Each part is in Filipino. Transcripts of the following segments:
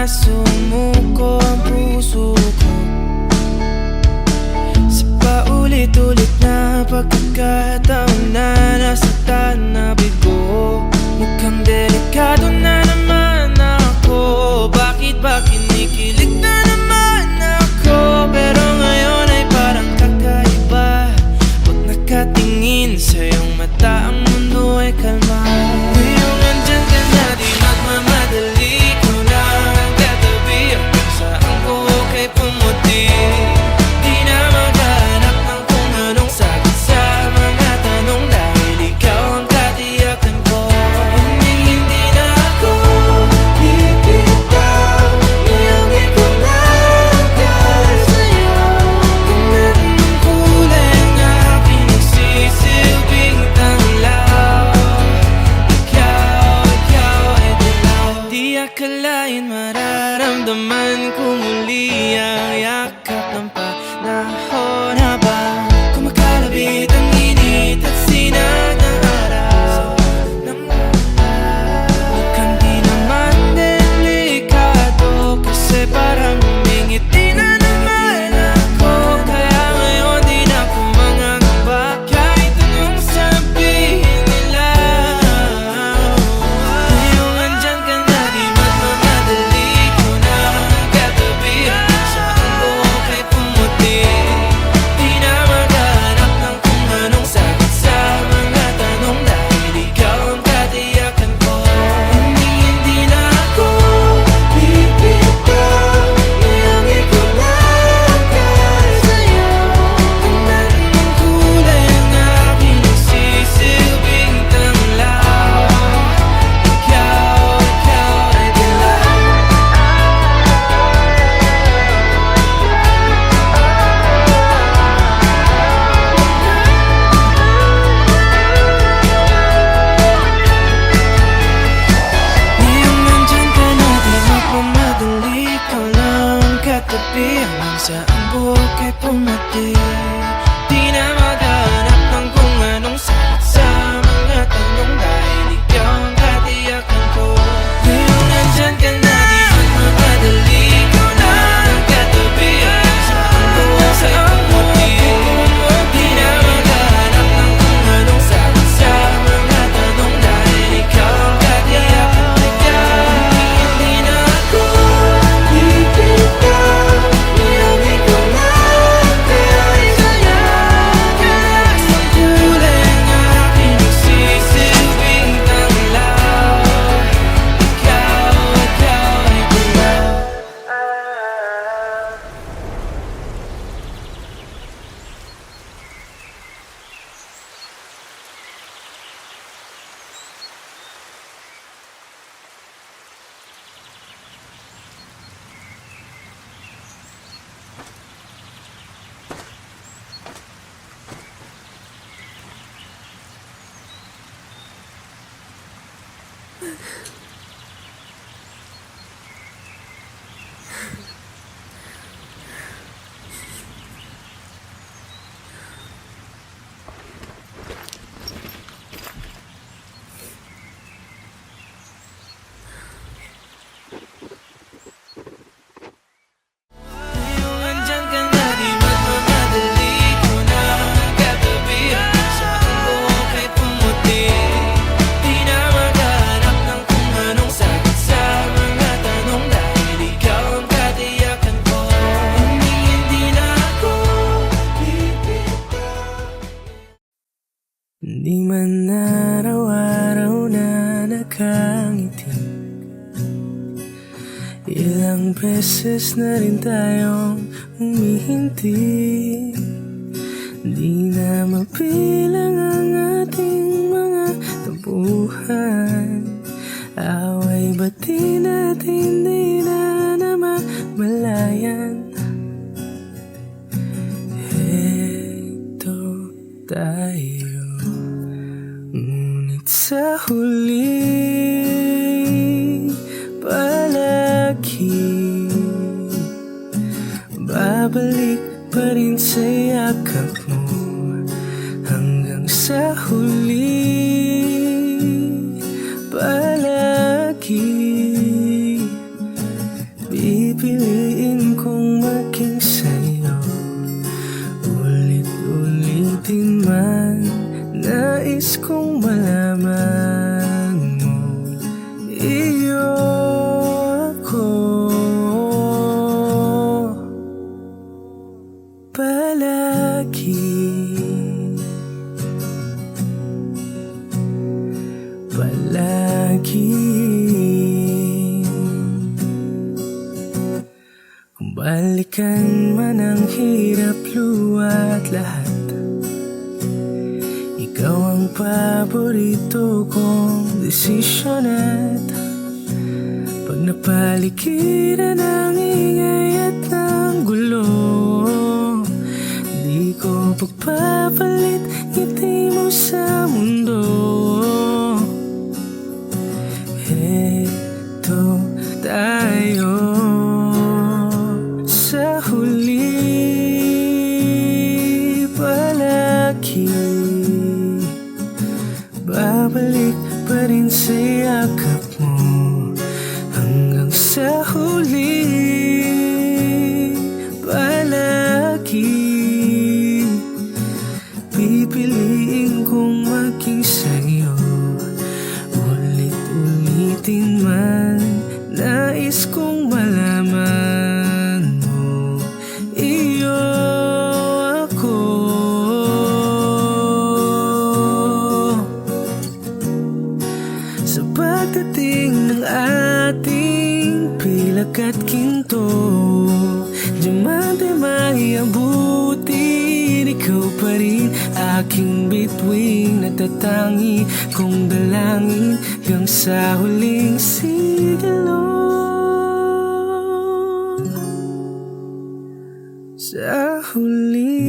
na sumuko ang puso ko sa paulit-ulit na pagkakataon na nasaktan na bigo. Mukhang delikado na naman ako. Bakit ba kinikilig na naman ako? Pero ngayon ay parang kakaiba. Pag nakatingin sa iyong mata, ang mundo ay kalma. Ngayong andyan ka na, di magmamadali. Ikaw lang ang katabi, hanggang saan ko kay pumuti. Di na maghanap ng kung anong sagot sa mga tanong, dahil ikaw ang katiyakan ko. Hindi na ako bibitaw, ngayong ikaw lang sa'yo. Kung anong kulay ang aking nagsisilbing tanglaw, ikaw ay dilaw. Di akalain mararamdaman ko muli ang yakap ng panahon habang kumakalabit ang init at sinag ng araw ng ulan. Mukhang di naman delikado, kasi parang humingiti na naman ako. Kaya ngayon di na ako mangangamba, kahit anong sabihin nila. Ngayong andyan ka na, di magmamadali. Ikaw na ang katabi, hanggang saan ko kay pumuti. Di na maghanap ng kung anong sagot sa mga tanong, dahil ikaw ang katiyakan ko. Hindi na ako bibitaw, ngayong ikaw lang sa'yo. Kung anong kulay ang aking nagsisilbing tanglaw, ikaw ay dilaw. Ngayong nandyan ka na, di magmamadali. Ikaw lang ang katabi, hanggang saan buhok ay pumati. Di na maghanap ng kung anong sagot sa mga tanong, dahil ikaw ang katiyakan ko. Ngayong nandyan ka na, di magmamadali. Ikaw lang ang katabi, hanggang saan buhok ay pumati. Di na maghanap ng kung anong sagot sa mga tanong, dahil ikaw ang katiyakan ko. Hindi na ako bibitaw, ngayong ikaw lang sa'yo. Ang kulay ang aking nagsisilbing tanglaw, ikaw ay dilaw. Ngayong andyan ka na, di magmamadali. Ikaw na ang katabi, hanggang saan ko kay pumuti. Di na maghanap ng kung anong sagot sa mga tanong, dahil ikaw ang katiyakan ko. Hindi na ako bibitaw. Di man araw-araw na nakangiti, ilang beses na rin tayong humihinti. Di na mapilang ang ating mga tampuhan. Away bati natin, di na namamalayan. Heto tayo, ngunit sa huli palagi babalik pa rin sa yakap mo, hanggang sa huli palagi man, nais kong malaman mo, iyo ako. Palagi, palagi. Kung balikan man ang hirap, luha at lahat, ikaw ang paborito kong desisyon. At pag napaligiran ng ingay at ng gulo, di ko pagpapalit ngiti mo sa mundo. Heto tayo sa huli, palagi babalik pa rin sa yakap mo hanggang sa huli. Palagi pipiliin kong maging sa'yo, ulit-ulitin man, nais kong malaman mo, iyo ako. Sa pagdating ng ating pilak at ginto, diamante may abutin, ikaw pa rin aking bituin, natatangi kong dalangin hanggang sa huling sigilo. Sa huli,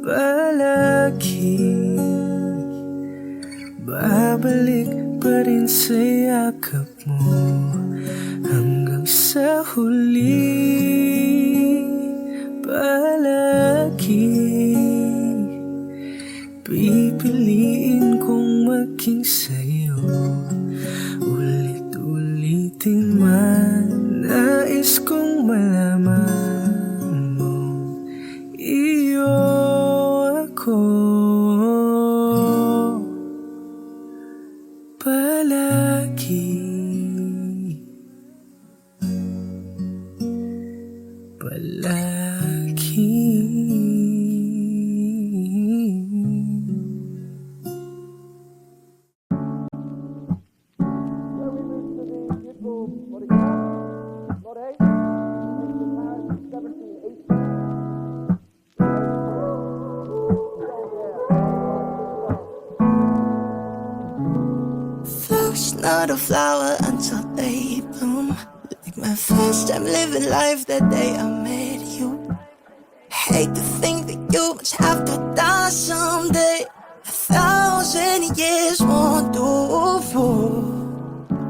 palagi babalik pa rin sa yakap mo hanggang sa huli. Palagi pipiliin kong maging sa'yo, ulit-ulitin man, nais kong malaman mo, iyo ako. Palagi, palagi. Not a flower until they bloom. Like my first time living life that day I met you. Hate to think that you must have to die someday. 1,000 years won't do.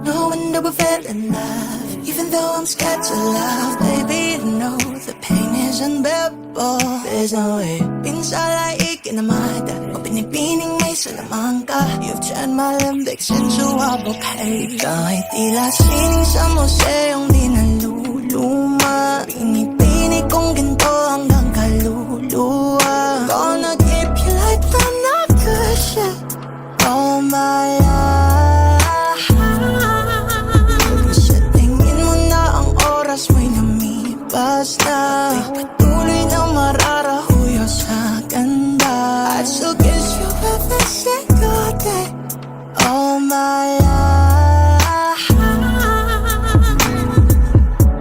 No wonder we fell in love, even though I'm scared to love. Baby, I know the pain is unbearable. There's no way pinsalaig ka na mata o pinipining may salamang ka. You've turned my limbics into a bouquet. Ikaw ay tila sining sa museong di naluluma. Pinipini kong ginto hanggang kaluluwa. Gonna keep you like the night cushion all my life. Sa tingin mo na ang oras mo'y lumipas na. Di patuloy na mararahuyo sa ganda. I'd still kiss you every single day all my life.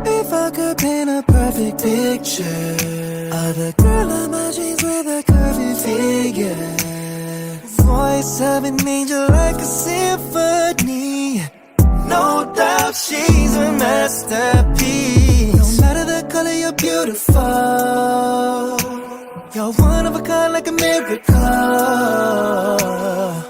If I could paint a perfect picture of the girl of my dreams with a curvy figure, voice of an angel like a symphony. No doubt she's a masterpiece. No matter the color, you're beautiful. You're one of a kind like a miracle.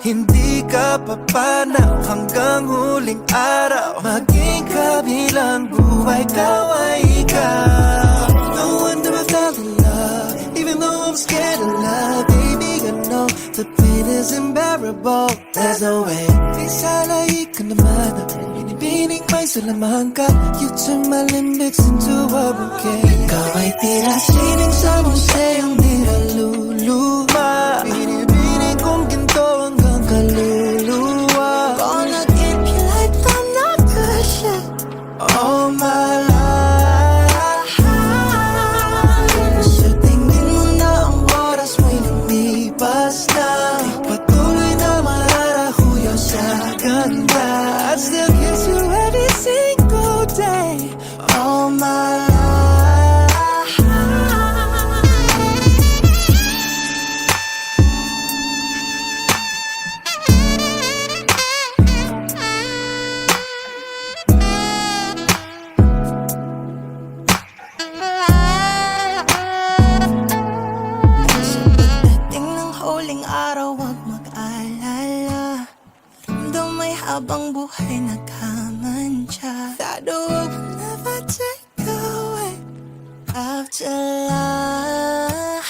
Hindi ka papanaw hanggang huling araw. Maging kabilang buhay, ikaw ay ikaw. No wonder I fell in love, even though I'm scared of love. Baby, I know the pain is unbearable. There's no way isalay ka naman. Binibining may salamang ka. You turn my limbics into a bouquet. Ikaw ay tila sining sa museong di naluluma. habang buhay nagkamantya. That the world will never take away after life.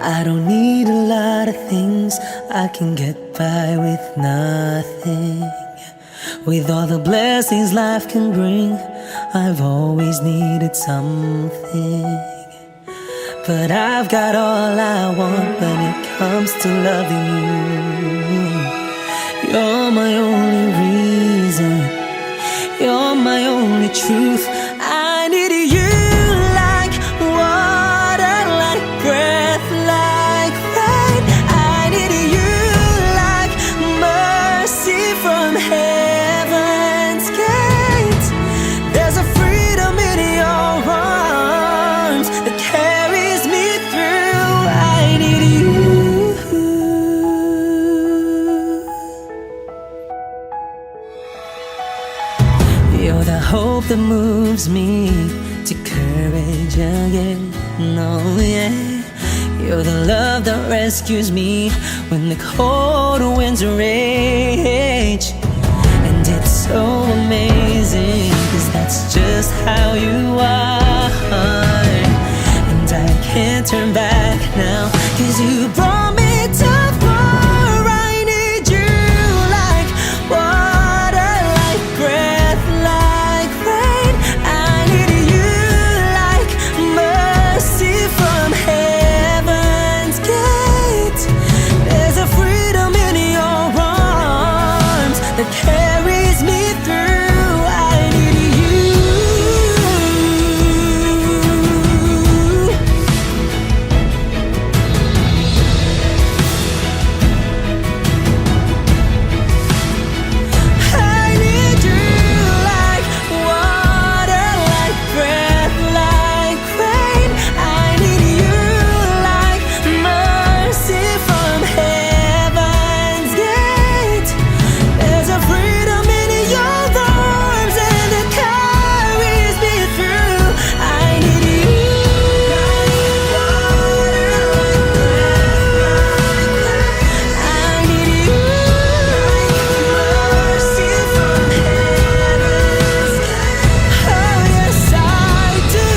I don't need a lot of things, I can get by with nothing. With all the blessings life can bring, I've always needed something. But I've got all I want when it comes to loving you. You're my only reason, you're my only truth. I need you like water, like breath, like rain. I need you like mercy from heaven's gate. There's a freedom in your arms that carries me through. I need you. You're the hope that moves me to courage again. No, yeah. You're the love that rescues me when the cold winds rage. And it's so amazing, 'cause that's just how you are. And I can't turn back now, 'cause you brought me too far. I need you like water, like breath, like rain. I need you like mercy from heaven's gate. There's a freedom in your arms that carries me through. I need you. I need you like water, like breath, like rain. I need you like mercy from heaven's gate. There's a freedom in your arms and it carries me through. I need you. I need you like mercy from heaven's gate. Oh yes I do.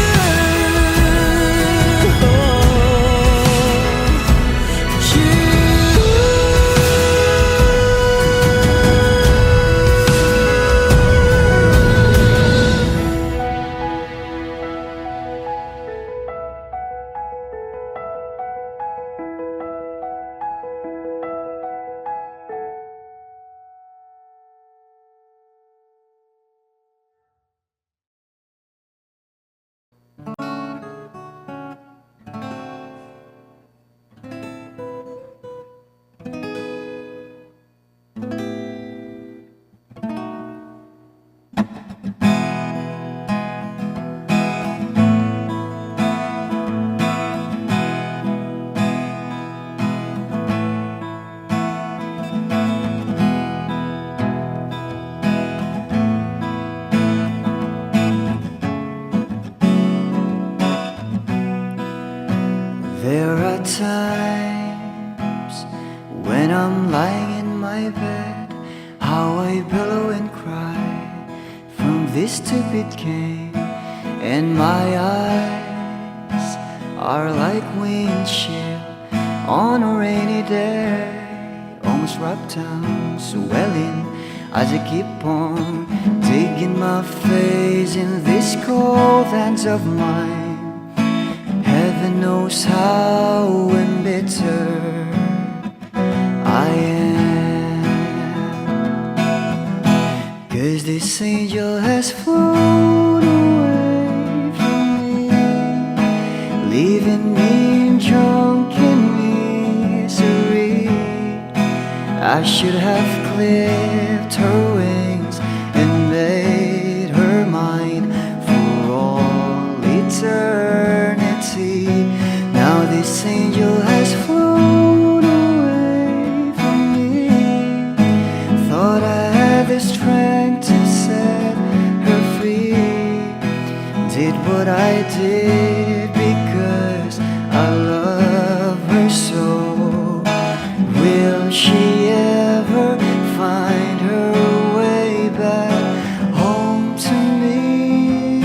There are times when I'm lying in my bed, how I billow and cry from this stupid game, and my eyes are like windshield on a rainy day, almost wrapped down, swelling as I keep on digging my face in these cold hands of mine. Heaven knows how embittered I am, 'cause this angel has flown away from me, leaving me drunken misery. I should have clipped her wings and made this angel has flown away from me. Thought I had the strength to set her free. Did what I did because I love her so. Will she ever find her way back home to me?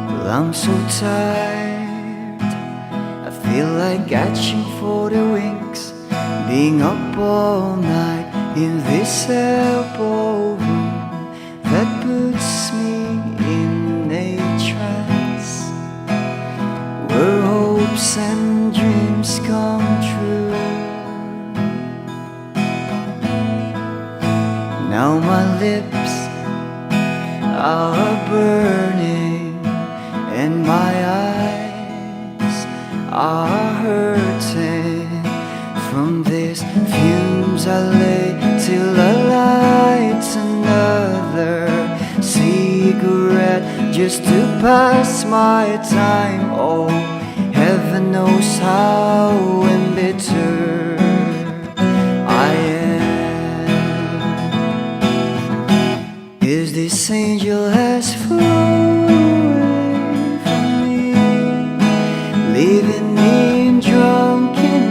Well, I'm so tired, I feel like catching for the wings, being up all night in this elbow room that puts me in a trance, where hopes and dreams come true. Now my lips are burning and my eyes are hurting from these fumes. I lay till I light another cigarette just to pass my time. Oh, heaven knows how embittered I am. 'Cause this angel has flown away from me, leaving me in drunken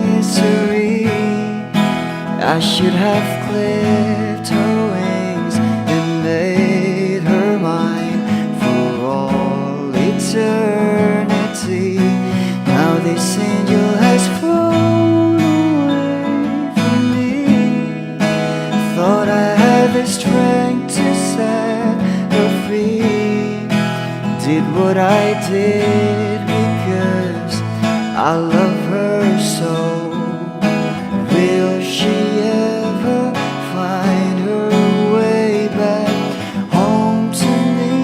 misery. I should have clipped her wings and made her mine for all eternity. Now this angel has flown away from me. Thought I had the strength to set her free. Did what I did because I love her so. Will she ever find her way back home to me?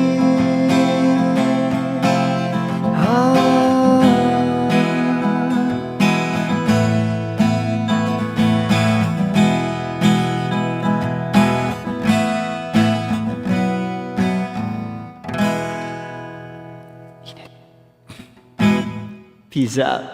Peace out.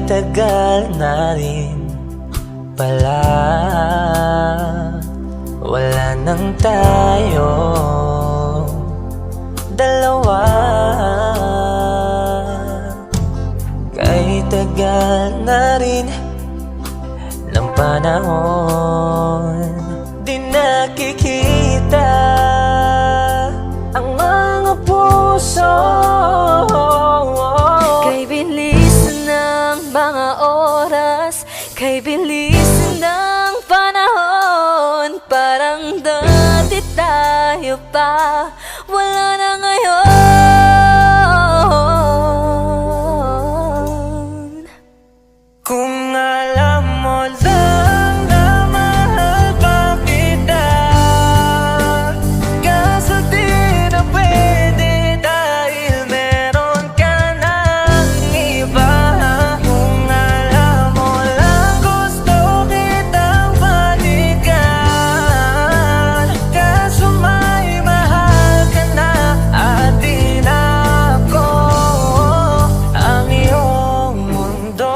tagal na rin pala wala nang tayo dalawa. Kay tagal na rin ng panahon, di nakikita ang mga puso. Kay bilis ng mga oras, kay bilis ng panahon, parang dati tayo pa, wala na ngayon. Kung alam mo lang na mahal pa kita, kaso di na pwede dahil meron ka ng iba. Kung alam mo lang gusto kitang balikan, kaso may mahal ka na at di na ako ang iyong mundo.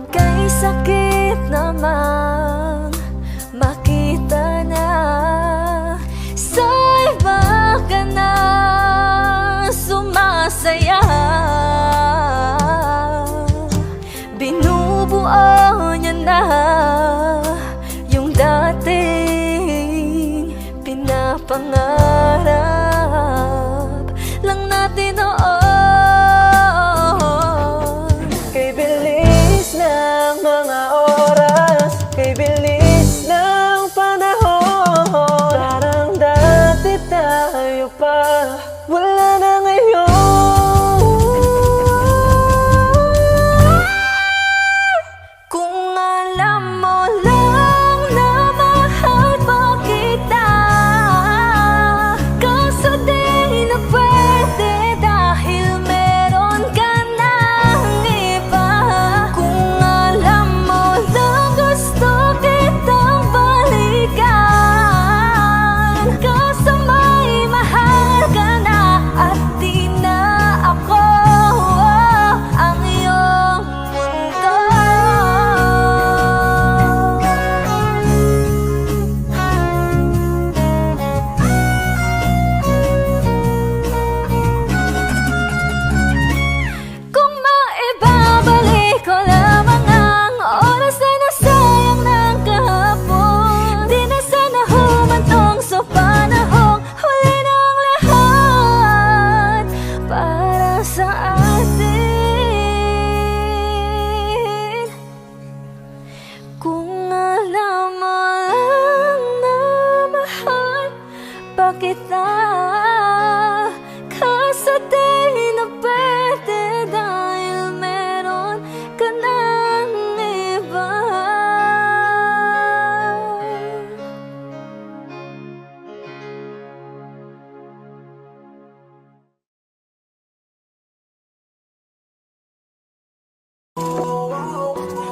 Kay sakit namang makita na sa iba ka na sumasaya. Binubuo niya na yung dating pinapangarap lang natin noon. Kay bilis ng mga oras, kay bilis ng panahon, parang dati tayo pa, wala na ngayon. Kung alam mo lang na mahal pa kita, kaso di na pwede dahil meron ka ng iba. Kung alam mo lang gusto kitang balikan, kaso may mahal ka na at di na ako ang iyong mundo. Kung maibabalik ko lamang ang oras na nasayang ng kahapon, di na sana humantong sa panahong huli ng lahat para sa atin. Kung alam mo lang na mahal pa kita, kaso di na pwede dahil meron ka ng iba.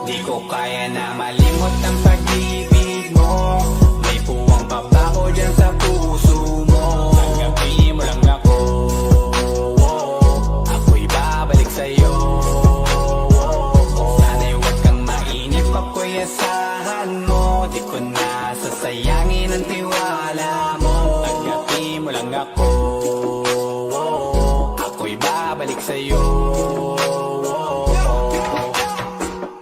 Di ko kaya na malimot ang pag-ibig mo. May puwang pabaho dyan sa puso mo. Tanggapin mo lang ako, ako'y babalik sa'yo. Sana'y huwag kang mainip, ako'y asahan mo. Di ko na sasayangin ang tiwala mo. Tanggapin mo lang ako, ako'y babalik sa'yo.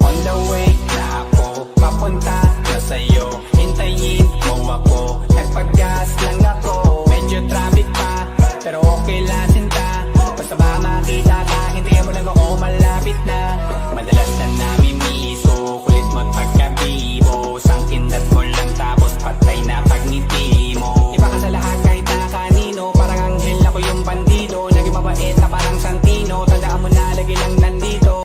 On the way na ako, papunta na sa'yo. Hintayin mo ako, nagpag-gas lang ako. Medyo traffic pa, pero okay lang sinta. Basta ba makita ka, hintayin mo lang ako, malapit na. Madalas na namimiso, kulit mo't pagkabibo. Sangkindat mo lang tapos patay na pagngiti mo. Iba ka sa lahat kahit na kanino, parang anghel ako yung bandido. Naging mabait na parang Santino, tandaan mo na lagi lang nandito.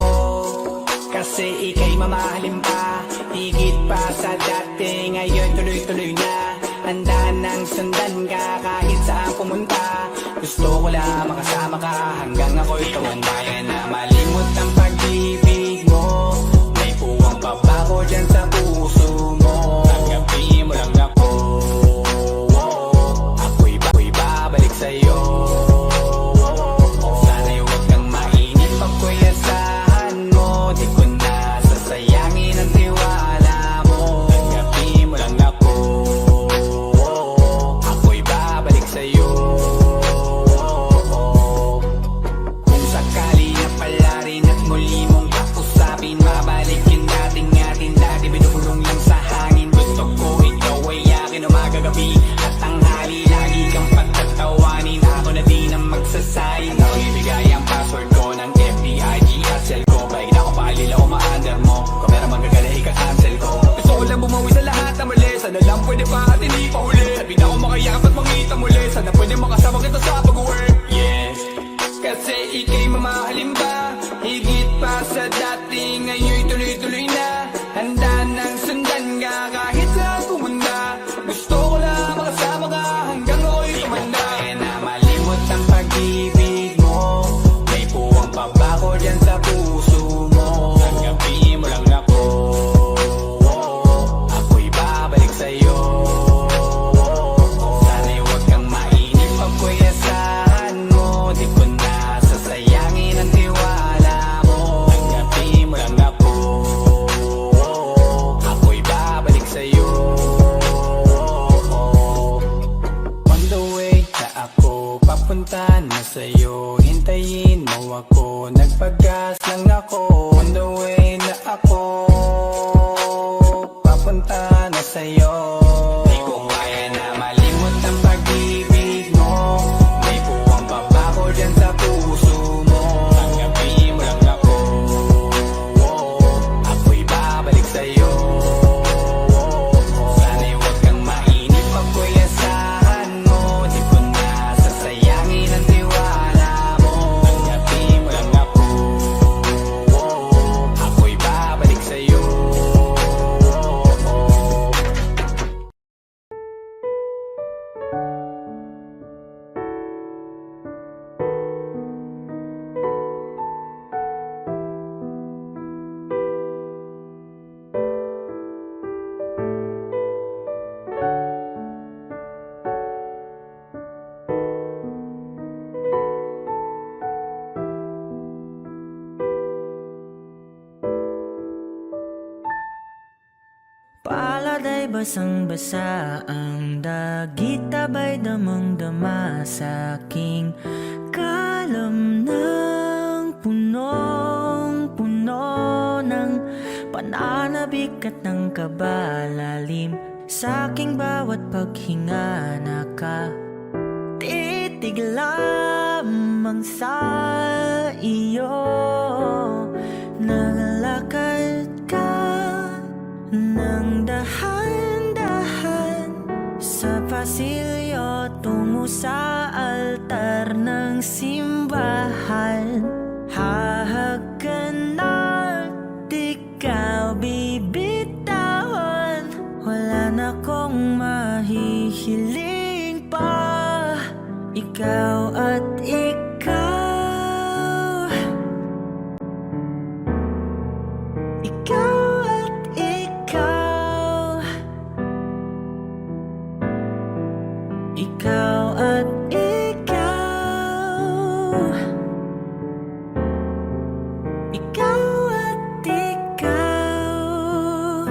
Kasi ika'y mamahalin pa, higit pa sa dati. Ngayon tuloy-tuloy na, handa nang sundan ka kahit saan pumunta. Gusto ko lang makasama ka hanggang ako'y tumanda. Kaya na malimot ang pag-ibig mo. May puwang babaho pabako dyan sa puso mo. Tanggapin mo lang ako, ako'y babalik sa'yo. Sana'y huwag kang mainip, ako'y asahan mo. Di ko na sasayangin ang tiwala mo. Tanggapin mo lang ako, ako'y babalik sa'yo. Kung sakali na pala rin at muli mong kausapin, babalikin natin atin dati binubulong lang sa hangin. Gusto ko ikaw ay akin umagabi at tanghali, lagi kang pagtatawanin. Ako na din ang magsasayin. Ako ibigay ang password ko ng FBIG at cell ko. Baik na ako paalila o ma-under mo. Kung meron magagala ika-cancel ko. Gusto ko lang bumawi sa lahat na mali. Sana lang pwede pa at hindi pa huli. Sabi na ako makayakap at makita muli. Sana pwede makasama kita sa pag-work. Yes, kasi ika'y mamahalin ba? Higit pa sa dati, ngayon'y tuloy-tuloy na. Handa nang sundan ka kahit saan pumunta. Gusto ko lang makasama ka hanggang ako'y tumanda. Di ko na malimot ang pag-ibig mo. May puwang pabako dyan sa puso mo. Tanggapin mo lang ako, ako'y babalik sa'yo. Sana'y huwag kang mainip, ako'y asahan mo. Di ko na sasayangin ang tiwala mo. Tanggapin mo lang ako, ako'y babalik sa'yo. On the way na ako, papunta na sa'yo. Hintayin mo ako, nagpagas lang ako. On the way na ako, papunta na sa'yo. Di ko kaya na malimot ang pag-ibig mo. May puwang pabako dyan sa puso mo. Tanggapin mo lang ako, ako'y babalik sa'yo. Sana'y huwag kang mainip, ako'y asahan mo. Di ko na sasayangin ang tiwala mo. Tanggapin mo lang ako, ako'y babalik sa'yo. Palad ay basang-basa, ang dagit abay damang-dama sa aking kalam ng punong-puno ng pananabik at ng kabalalim. Sa aking bawat paghinga nakatitig lamang sa iyo. Nagalakad ka nang dahan-dahan sa pasilyo tungo sa altar ng simbahan. Hahagan at ikaw bibitawan. Wala na kong mahihiling pa. Ikaw at ikaw. Ikaw at ikaw. Ikaw at ikaw. Ikaw at ikaw.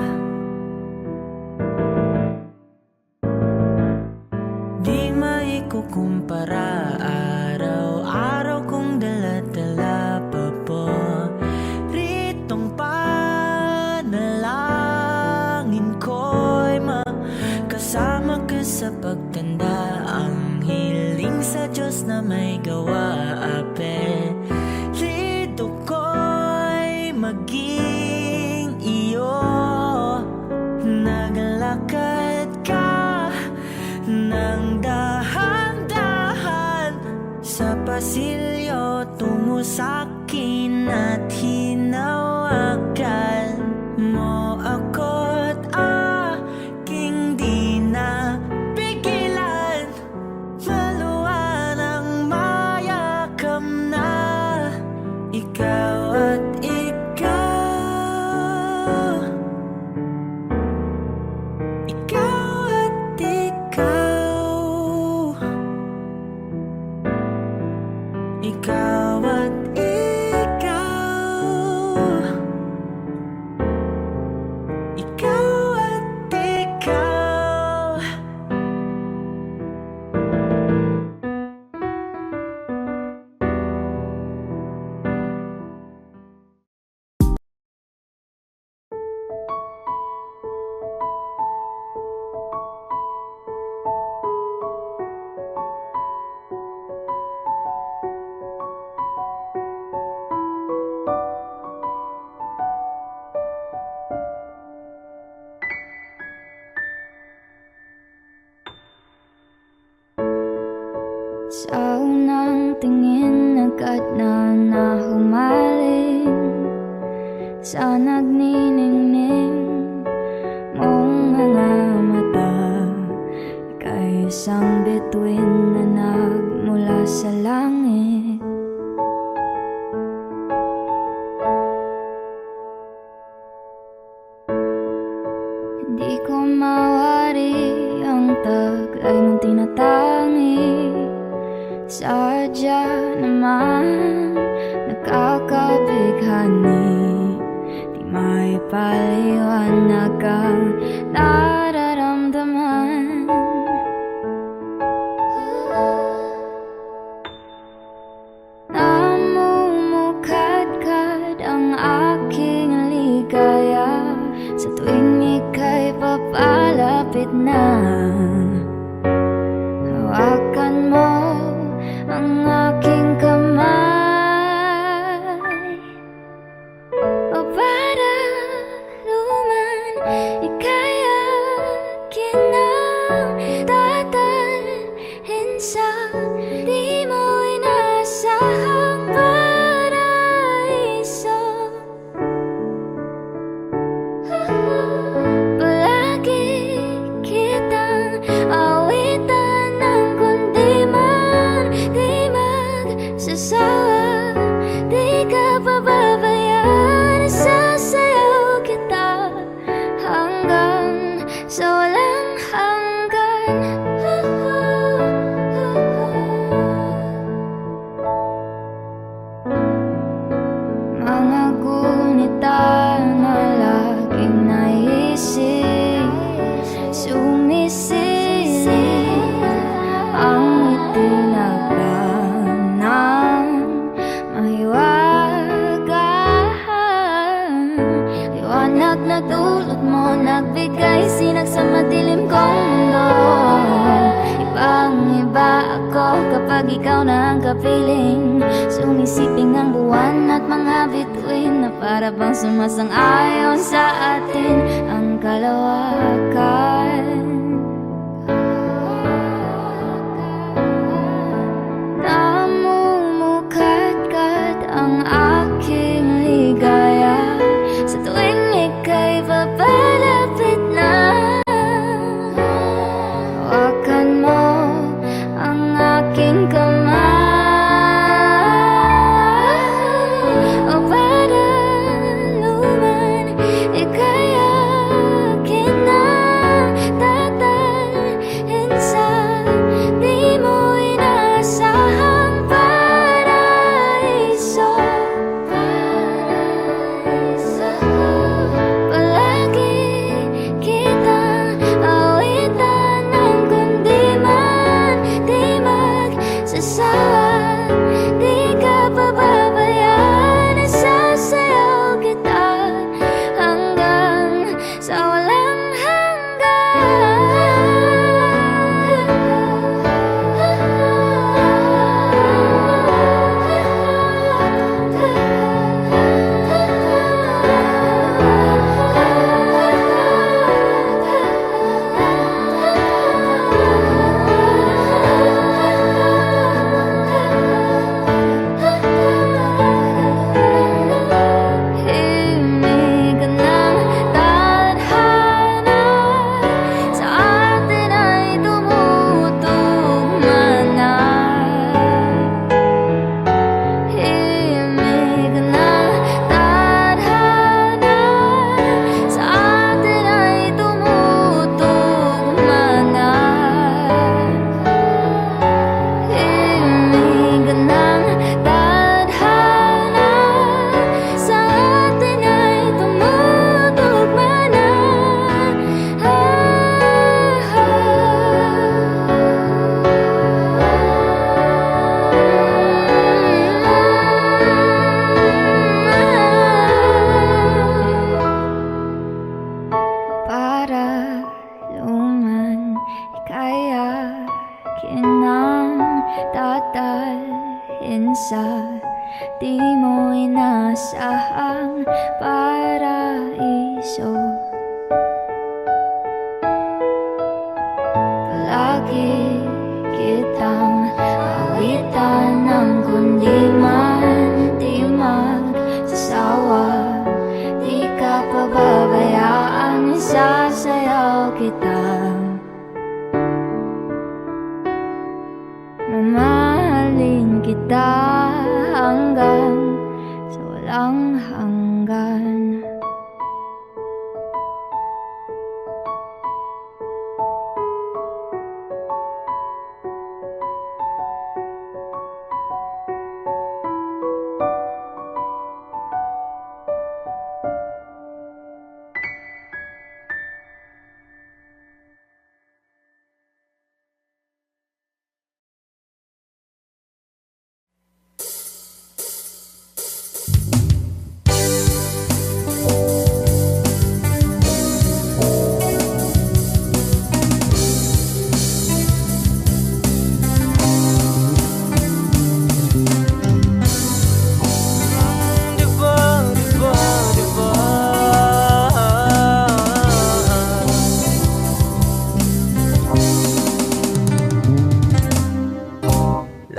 Di maikukumpara, araw-araw kong dala-dala pa po ritong panalangin ko'y makasama ka sa pagtanda. Ang hiling sa Diyos na may gawa, apelido ko'y maging iyo. Naglakad ka ng dahan-dahan sa pasilyo tungo sa'kin at hinawakan mo ako't aking di na pigilan. Maluwan ang mayakam na ikaw at ikaw. Sa unang tingin agad na nahumaling sa nagniningning mong mga mata. Ika'y isang bituin na nagmula sa langit. Hindi ko mawari ang taglay mong tinatangi. Sadya naman nakakabighani, di maipaliwanag ang nararamdaman. Namumukadkad ang aking ligaya sa tuwing ika'y papalapit na. Hawakan mo ang aking kamay, o para luman ika'y akin ang dadalhin sa di mo inasahang paraiso. Palagi kitang awitan ng kundi man di magsasawa, di ka pababayaan. Sasayaw kita hanggang sa walang hanggan. Mga gunita na laging naisip, sumisilip ang itinagdan ng mahiwagaan. Liwanag na dulot mo, nagbigay sinag sa madilim kong mundo. Ibang-iba ako kapag ikaw na ang kapiling. Sumisiping ang buwan at mga bituin na para bang sumasang-ayon sa atin ang kalawakan. Namumukadkad ang aking ligaya sa tuwing ika'y papalapit na. Hawakan mo ang aking kamay, o para luman ika'y akin na dadalhin sa di mo inasahang paraiso. Palagi kitang awitan ng kundi man di magsasawa, di ka pababayaan. Sasayaw kita hanggang sa walang himig ng tadhana sa atin ay tumutugma na. Himig ng tadhana sa atin ay tumutugma na. Himig ng tadhana sa atin ay tumutugma na. Para luman ika'y akin ang dadalhin sa di mo inasahang paraiso. Palagi kitang Mamahalin kita hanggang sa walang hanggan.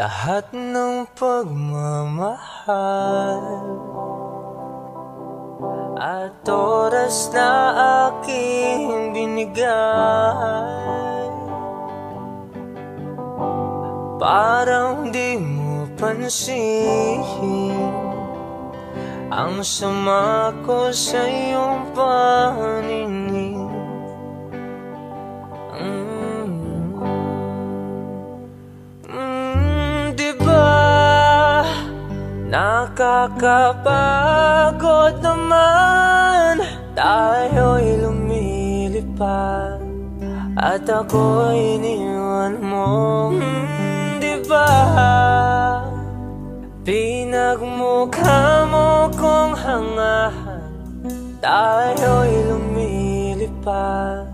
Lahat ng pagmamahal at oras na aking binigay, parang di mo pansin ang sama ko sa iyong paningin. Nakakapagod naman, tayo'y lumilipad at ako'y iniwan mo. Diba pinagmukha mo kong hangahan, tayo'y lumilipad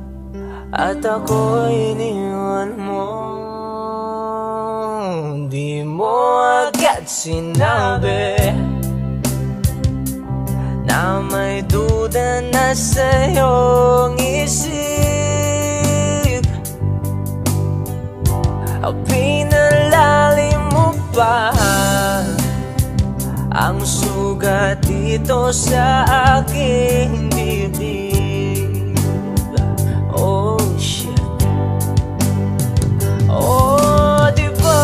at ako'y iniwan mo. Di mo agad sinabi na may duda na sa iyong isip. Pinalalim mo pa ang sugat dito sa aking dibdib. Oh shit. Oh, diba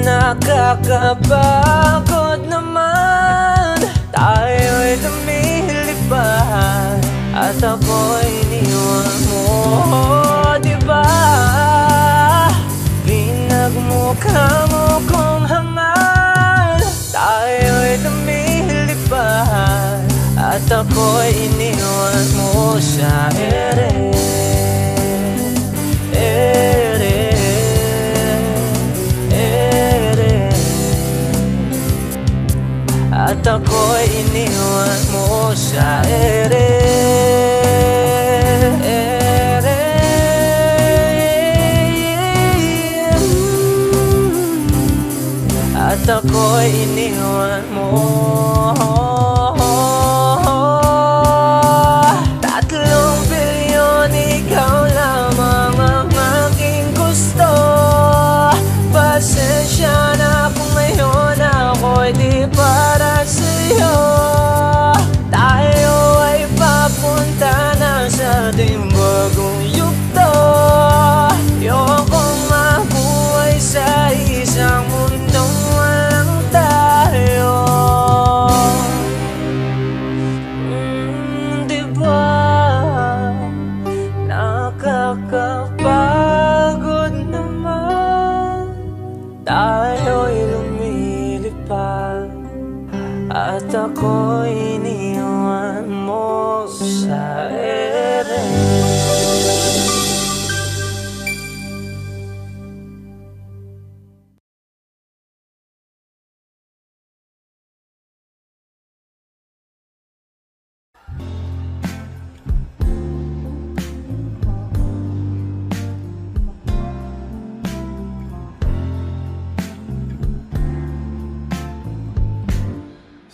nakakapagod naman, tayo'y lumilipad at ako'y iniwan mo. Diba pinagmukha mo kong hangal, tayo'y lumilipad at ako'y iniwan mo sa ere. At ako'y iniwan mo sa ere. At ako'y iniwan mo. 3 bilyon, ikaw lamang ang aking gusto. Pasensya na kung ngayon ako'y di para sa'yo. Tayo ay papunta na sa ating bagong yugto. Ayokong mabuhay sa isang mundong walang tayo. Diba nakakapagod naman, tayo'y lumilipad at ako'y iniwan mo sa ere.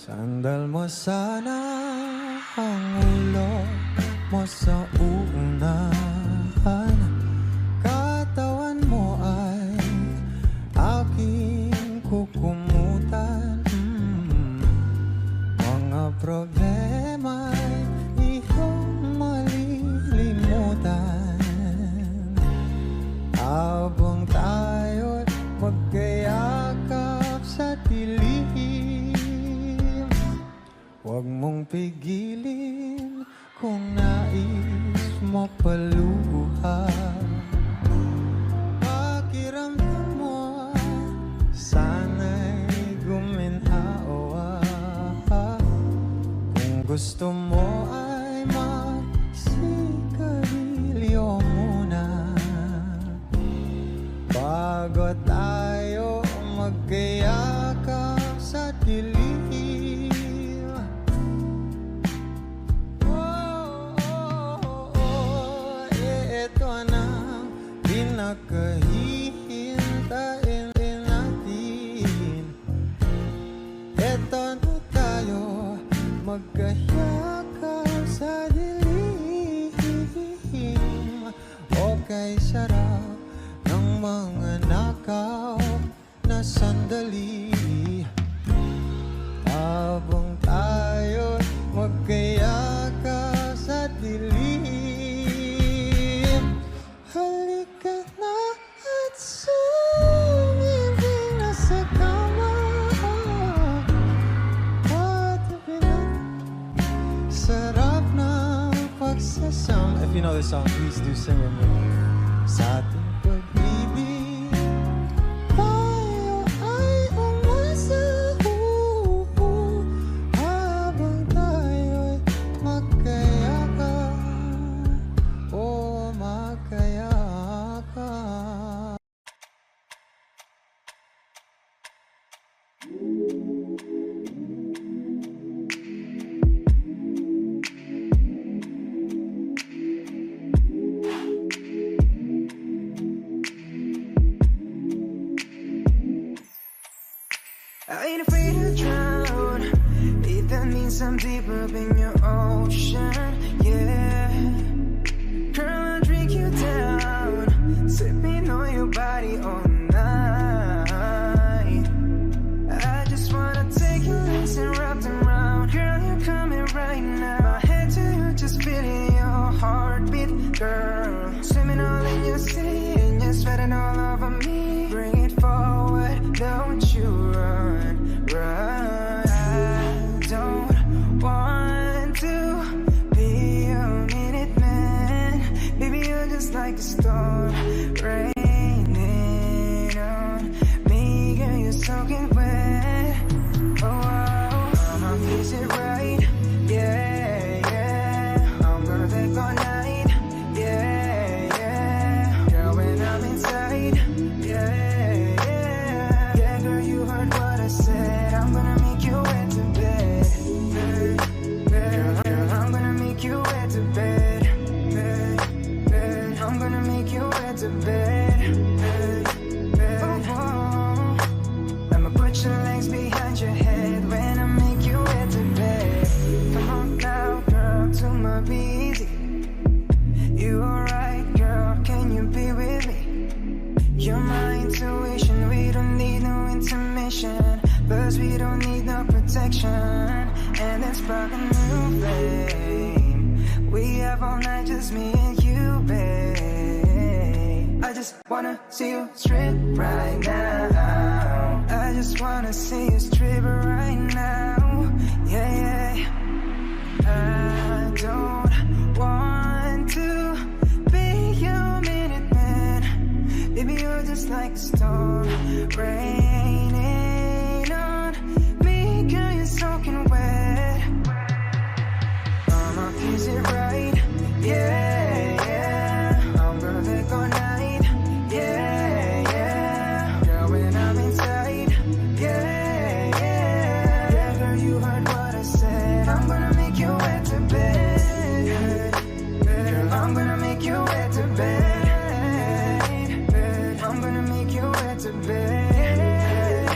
Sandal mo sana ang ulo mo sa unahan, katawan mo ay aking kukumutan. Mga problema'y iyong malilimutan habang tayo Huwag mong pigilin kung nais mo paluha. Pakiramdam mo sana'y guminhawa. Kung gusto mo ay magsigarilyo muna bago tayo magkayakap sa dilim. Ito na pinakahihintayin natin. Ito na tayo magkayakap sa dilim. Okay, sarap ng mga nakaw na sandali habang tayo magkayakap sa dilim. Halika na at sumibig na sa kama. Patabilan, sarap ng pagsasama. If you know this song, please do sing with me. Sa ating pag-ibig, tayo ay umasa. Habang tayo'y magkayakap, magkayakap. I ain't afraid to drown. If that means I'm deep up in your ocean, yeah. Girl, I'll drink you down, sipping on your body all night. I just wanna take your legs and wrap them round. Girl, you're coming right now. My head to you, just feeling your heartbeat, girl. Swimming all in your sea, and you're sweating all over me. Bring it forward, don't you run, run. I don't want to be a minute man. Baby, you're just like a storm raining on me. Girl, you're soaking wet. Oh, I'ma fix it right. Yeah, yeah. I'm gonna take all night. Yeah, yeah. Girl, when I'm inside. Yeah, yeah. Yeah, girl, you heard what I said. I'm gonna make you wet to bed. Girl, I'm gonna make you wet to bed. I'm gonna make you wet to bed. Oh, I'ma put your legs behind your head when I make you wet to bed. Come on now, girl, to my busy. You alright, girl? Can you be with me? You're my intuition. We don't need no intermission. Plus we don't need no protection. And let's spark a new flame. We have all night, just me and you, babe. I just wanna see you strip right now. I just wanna see you strip right now. Yeah, yeah. I don't want to be your minute man. Baby, you're just like a storm raining on me. Girl, you're soaking wet. I'ma kiss it right. Yeah, yeah. I'm gonna take all night. Yeah, yeah. Girl, when I'm inside. Yeah, yeah. Yeah, girl, you heard what I said. I'm gonna make you wet to bed. Girl, I'm gonna make you wet to bed. I'm gonna make you wet to bed.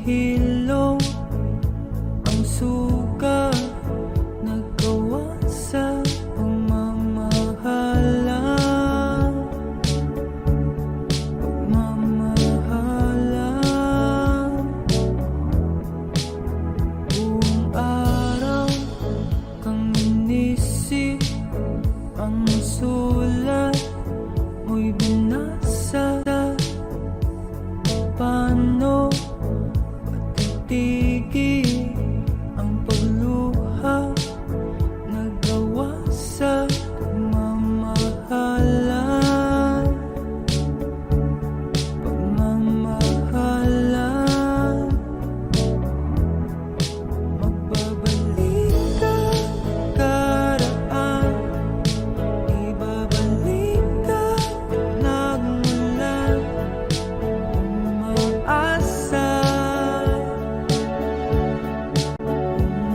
hilo ang suka nagawa sa pagmamahalan. Buong araw kang inisip, ang sulat mo'y binasa. Paano patitigil ang pagluha nagawa sa pagmamahalan? Pagmamahalan. Magbabalik ka karaan, ibabalik ka nagmula. Umaasa,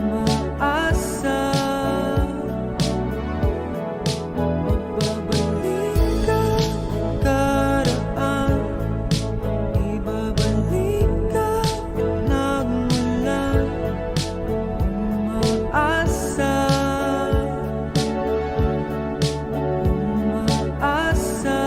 umaasa. Magbabalik ka karaan, ibabalik ka nagmula. Umaasa, umaasa.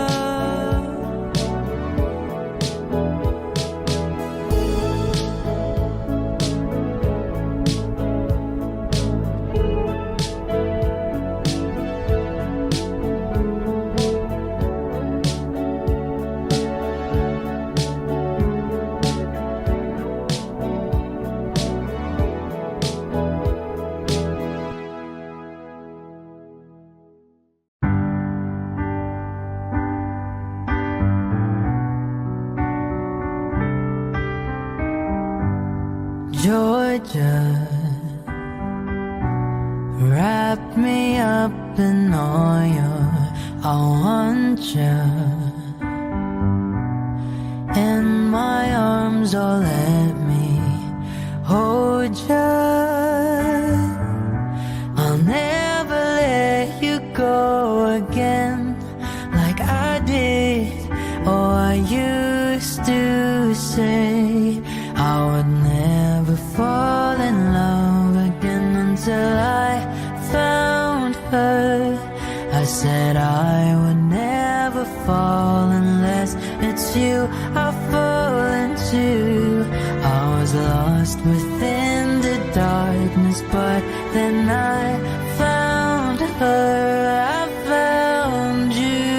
Georgia, wrap me up in oil. I want you in my arms, oh let me hold you. I'll never let you go again like I did. Oh, I used to say I would never fall in love again until I found her. I said I would never fall unless it's you I fall into. I was lost within the darkness, but then I found her. I found you.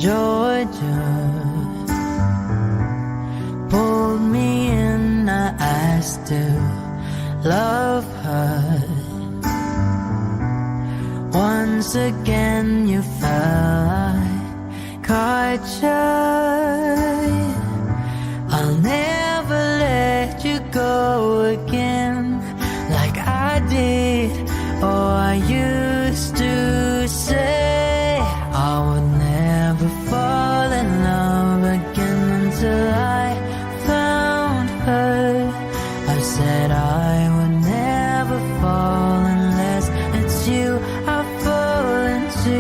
Georgia pulled me in, I still love her. Once again you fell, I caught you. I'll never let you go again like I did. Oh, I used to say I would never fall in love again until I found her. I said I would never fall unless it's you I fall into.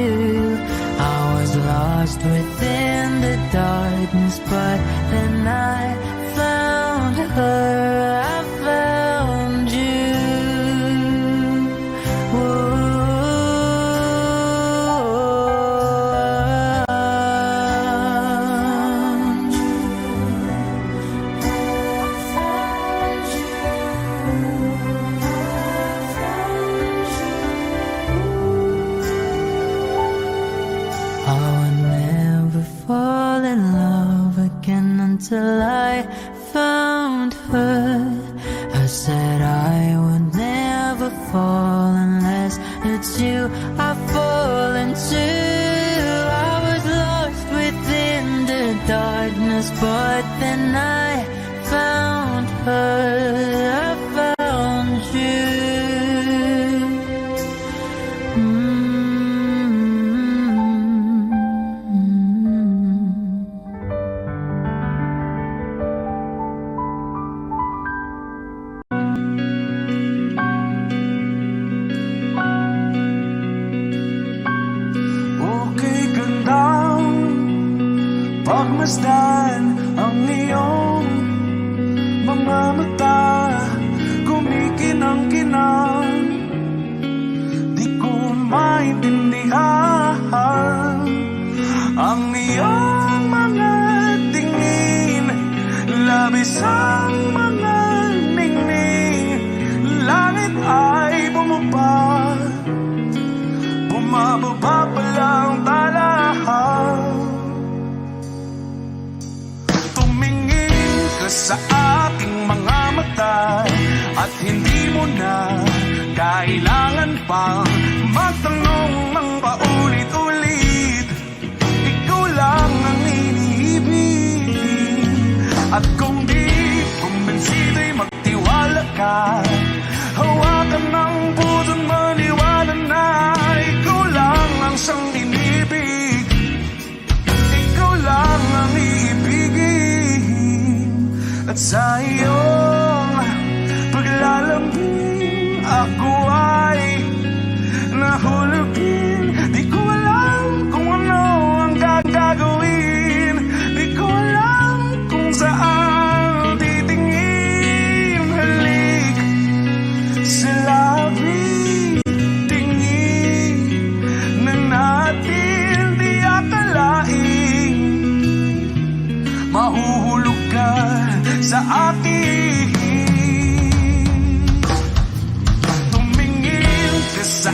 I was lost within the darkness, but then I found her. I found you. I would never fall in love again until I found her. I said I would never fall unless it's you I fall into. I was lost within the darkness, but then I found her. I found you. pagmasdan ang iyong mga mata, kumikinang-kinang. Di ko maintindihan ang iyong mga tingin, labis ang mga ningning. Langit ay bumaba, bumababa pa lang talahan. Tumingin ka sa aking mga mata at hindi mo na kailangan pang magtanong ng paulit-ulit. Ikaw lang ang iniibig, at kung di kumbinsido'y magtiwala ka. Hawakan ng puso't maniwala na ikaw lang ang siyang inibig. Ikaw lang ang iibigin, at sa iyong paglalambing ako ay nahulugin. Di ko alam kung ano ang gagawin, di ko alam kung saan titingin. Halik sa labi, tingin na natin di akalain. Mahuhulog ka sa akin. Tumingin ka sa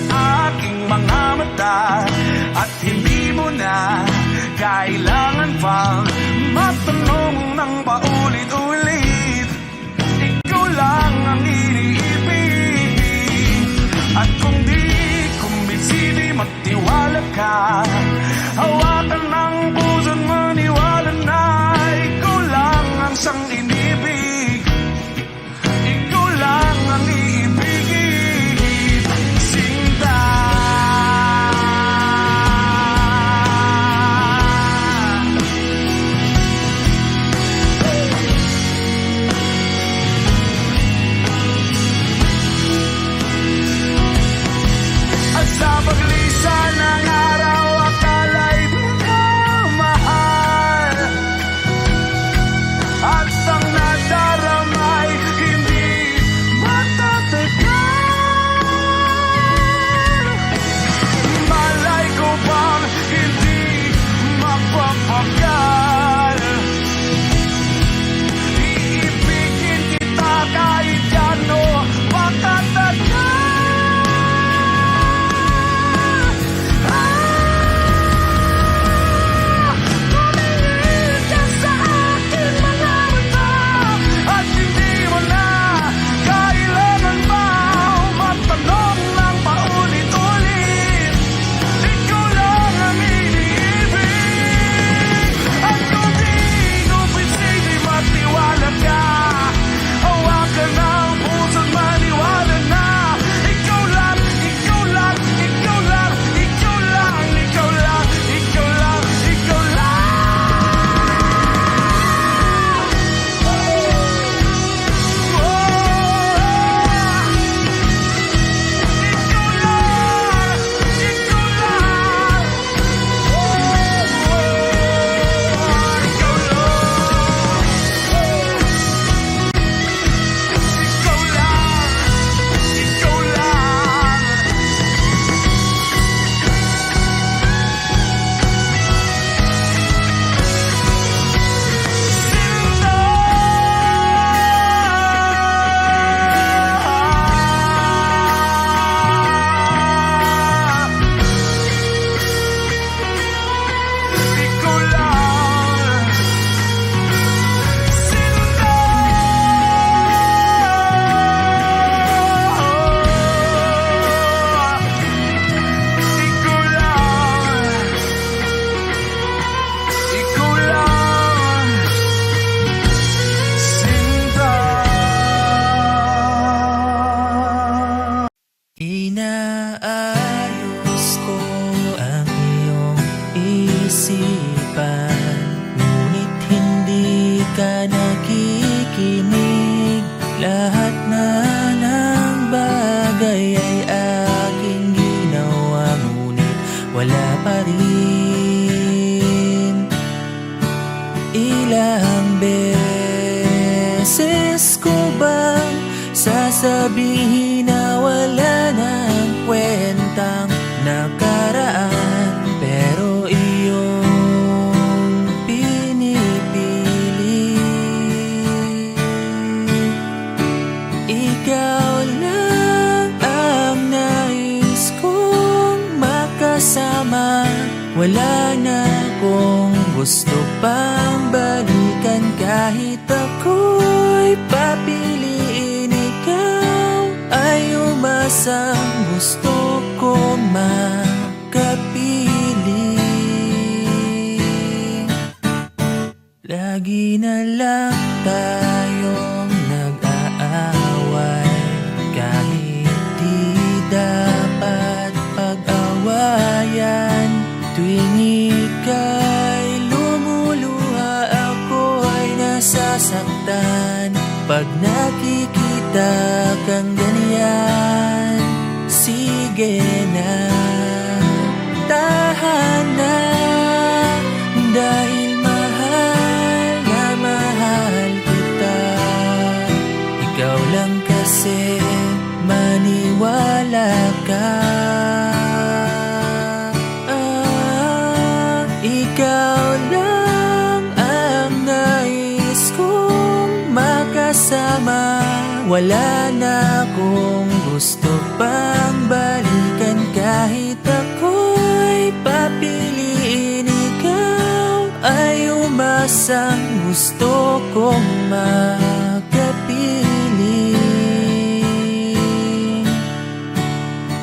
aking mga mata at hindi mo na kailangan pang magtanong ng paulit-ulit. Ikaw lang ang iniibig, at kung di kumbinsido'y magtiwala ka. Hawakan ng puso't maniwala na ikaw lang ang siyang inibig. Ikaw lang ang iibigin, Sinta. At sa paglisan ng araw, akala'y di ka mahal, at ang nadaramay hindi matatagal. Malay ko bang hindi mapapagal? Iibigin kita kahit gano patatagal. Tumingin ka sa aking mga mata at hindi mo na kailangan pa magtanong ng paulit-ulit. Ikaw lang ang iniibig, at kung di kumbinsido'y magtiwala ka. Hawakan ng puso't maniwala na ikaw lang, ikaw lang, ikaw lang, ikaw lang, ikaw lang, ikaw lang, ikaw lang. Inaayos ko ang iyong isipan, ngunit hindi ka nakikinig. Lahat na ng bagay ay aking ginawa, ngunit wala pa rin. Ilang beses ko bang sasabihin na wala nang kwentang nakaraan, pero iyong pinipili. Ikaw lang ang nais kong makasama. Wala na akong gusto pang balikan, kahit ako'y papiliin. Ikaw ay umasang gusto kong makapili. Lagi na lang tayong nag-aaway, kahit di dapat pag-awayan. Tuwing ika'y lumuluha, ako ay nasasaktan. Pag nakikita kang ganyan, sige na, tahan na. Dahil mahal na mahal kita. Ikaw lang kasi, maniwala ka. Ikaw lang ang nais kong makasama. Wala na akong gusto pang balikan, kahit ako'y papiliin. Ikaw ay umasang gusto kong makapili.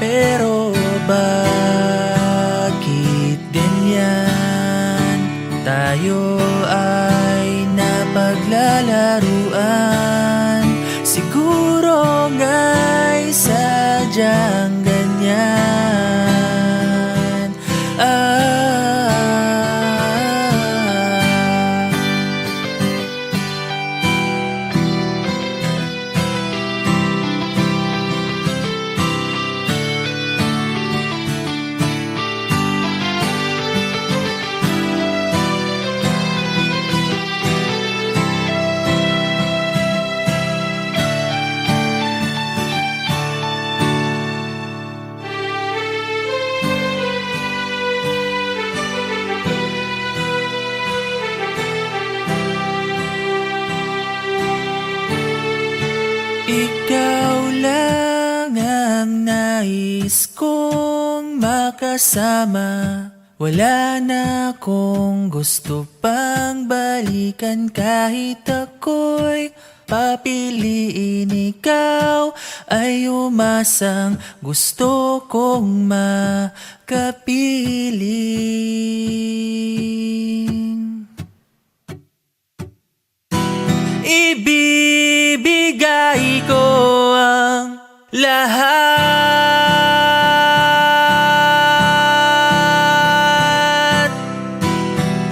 Pero bakit ganyan? Tayo ay napaglalaruan. Siguro nga'y sadyang ganyan. Ikaw lang ang nais kong makasama. Wala na akong gusto pang balikan, kahit ako'y papiliin. Ikaw ay umasang gusto kong makapiling. Ibibigay ko ang lahat,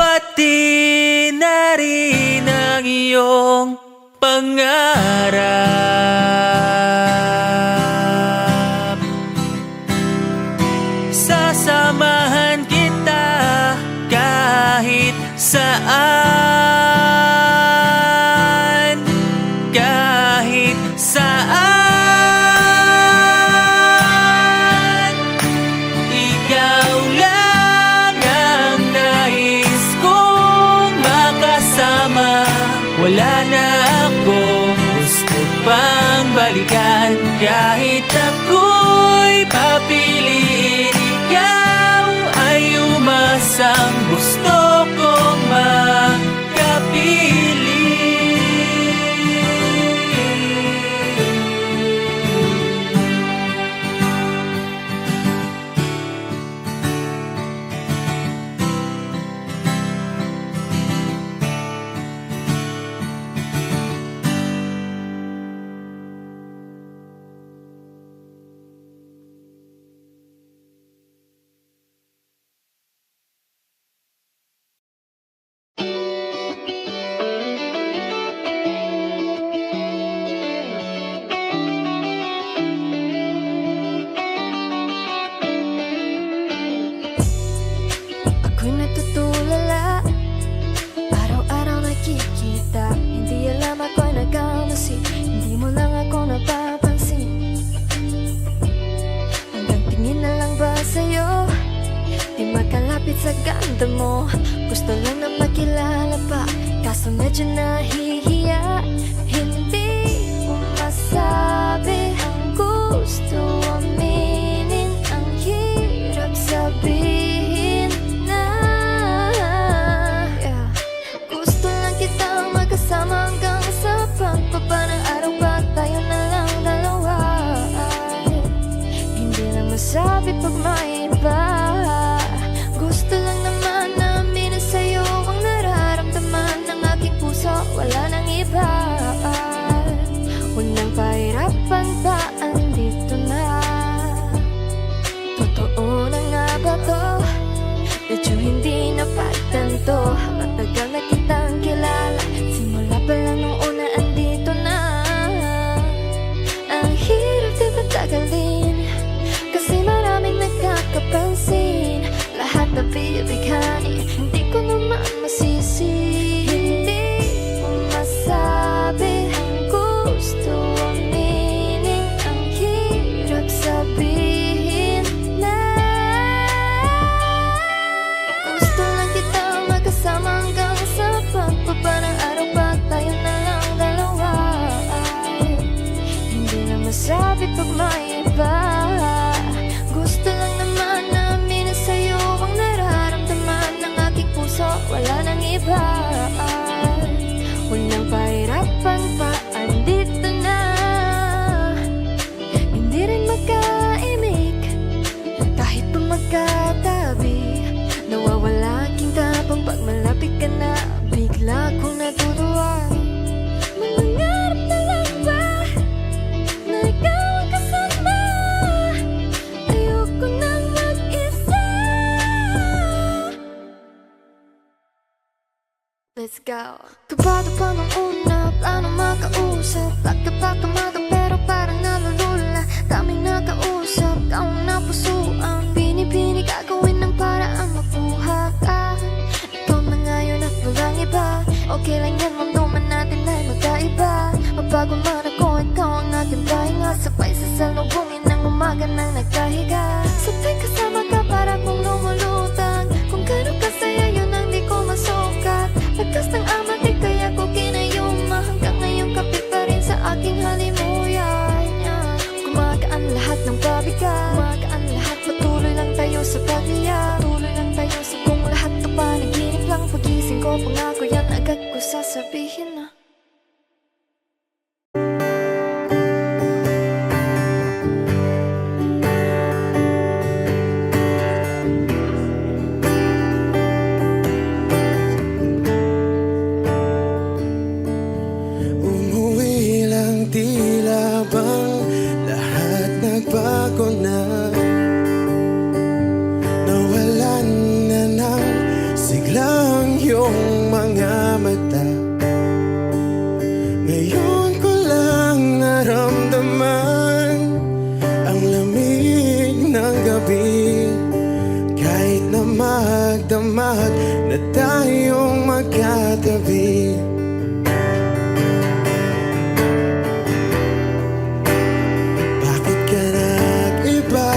pati na rin ang iyong pangarap. Sasamahan kita kahit saan, kahit saan. Ikaw lang ang nais kong makasama. Wala na akong gusto pang balikan, kahit ako'y papiliin. Ikaw ay umasang gusto kong makapili. nakita mo. Gusto lang na makilala pa, kaso medyo nahihiya. Hindi mo masabi ang gusto aminin, ang hirap sabihin na yeah. Gusto lang kitang magkasama hanggang sa pagbaba ng araw pa tayo na lang dalawa. Hindi lang masabi pag may iba. Gusto lang naman namin na sa'yo ang nararamdaman ng aking puso, wala nang iba. Huwag nang pahirapan pa, andito na. Totoo na nga ba to? Medyo hindi napagtanto. Matagal na kitang kilala, simula pa lang nung una andito na. Ang hirap di patagalin, kasi maraming nagkakapansin. Lahat na bibighani, hindi ko naman masisi. Hindi mo masabi ang gusto aminin, ang hirap sabihin na gusto lang kitang magkasama hanggang sa pagbaba ng araw pa tayo na lang dalawa. Hindi na masabi pag may iba. Gusto lang naman namin na sa'yo ang nararamdaman ng aking puso, wala nang iba. Huwag nang pahirapan pa, andito na. Hindi rin magkaimik, kahit pa magkatabi. Nawawala aking tapang pag malapit ka na, bigla kong natutuwa. Manangarap na lang ba na ikaw ang kasama? Ayoko nang mag-isa. Let's go. Kabado pa nung una, plano makausap. Pagkapakamado pero parang nalulula. Daming nakausap, taong napusuan. Pinipini gagawin ng paraan makuha ka. Ikaw na ngayon at walang iba. Okay lang yan, mamdaman natin ay magkaiba. Mabago man ako, ikaw ang aking pahinga. Sabay sa salubungin ng umaga nang nagkahiga. Sabay kasama ka para kong lumulutang. Kung gano'n kasaya yun ang di ko masukat. Lakas ng amat di kaya ko kinayuma. Hanggang ngayon kapit pa rin sa aking halimuyan. Gumagaan lahat ng pabigat, gumagaan lahat, patuloy lang tayo sa paghiyak. Patuloy lang tayo sa kung lahat to panaginip lang. Pagising ko pangako yan agad ko sasabihin na. Umuwi lang, tila bang lahat nagbago na. Nawalan na ng siglang iyong mga mata. Ngayon ko lang naramdaman ang lamig ng gabi. Kahit na magdamag na tayong magkatabi. Bakit ka nag-iba?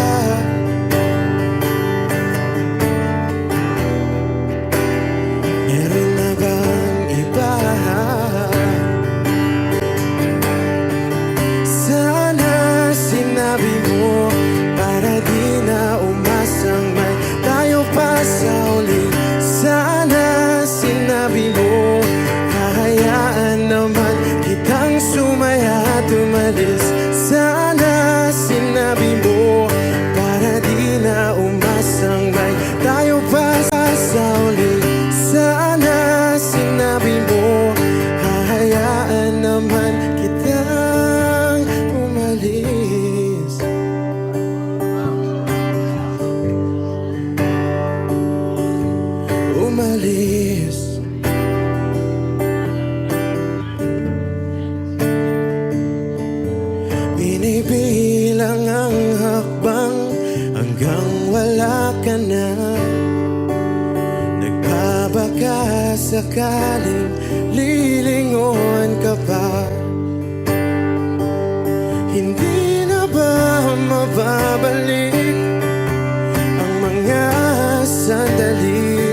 Meron na bang iba? Sana sinabi mo para di na umasang may tayo pa sa uli. Sana sinabi mo hahayaan naman kitang sumaya at umalis. Sana sinabi mo para di na umasang may tayo pa sa uli. Sana sinabi mo hahayaan naman kitang umalis. Umalis. Binibilang ang hakbang hanggang wala ka na. Nagbabaka sakaling lilingon ka pa. Hindi na ba mababalik ang mga sandali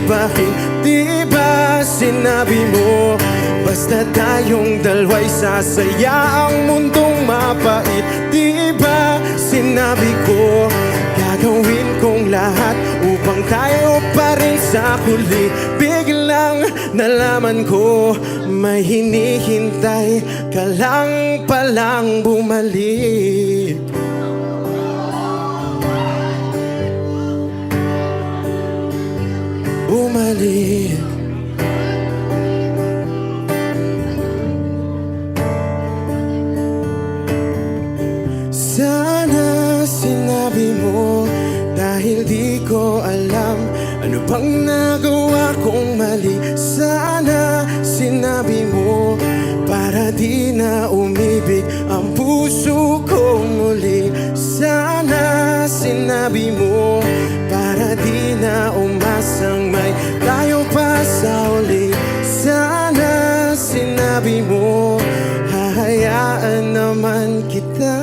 bakit di ba sinabi mo basta tayong dalawa'y sasaya ang mundong mapait? Di ba sinabi ko gagawin kong lahat upang tayo pa rin sa huli? Biglang nalaman ko may hinihintay ka lang palang bumalik. Bumalik. Sana sinabi mo dahil di ko alam ano bang nagawa kong mali. Sana sinabi mo para di na umibig ang puso ko muli. Sana sinabi mo para di na umasang may tayo pa sa uli. Sana sinabi mo hahayaan naman kita.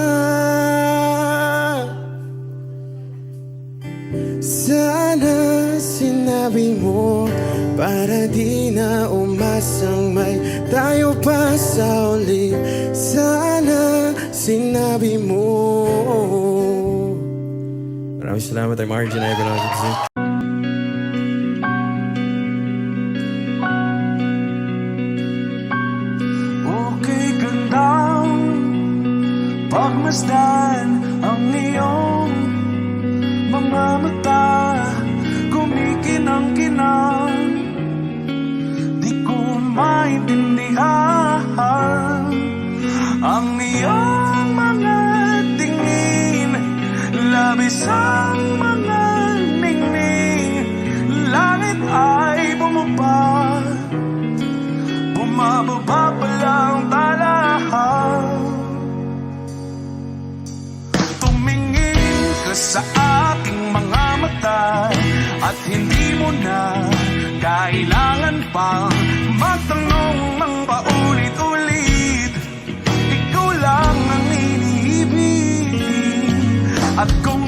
Sana sinabi mo para di na umasang may tayo pa sa uli. Sana sinabi mo. Maraming salamat ay Margin ay Benazzi. Okay, gandang pagmasdan ang iyong mga mata, kumikinang-kinang. Di ko maintindihan ang iyong mga tingin, labis ang mga ningning. Langit ay bumaba, bumababa pa lang talahan. Tumingin ka sa aking mga mata at hindi mo na kailangan pang magtanong ng paulit-ulit. Ikaw lang ang iniibig at kung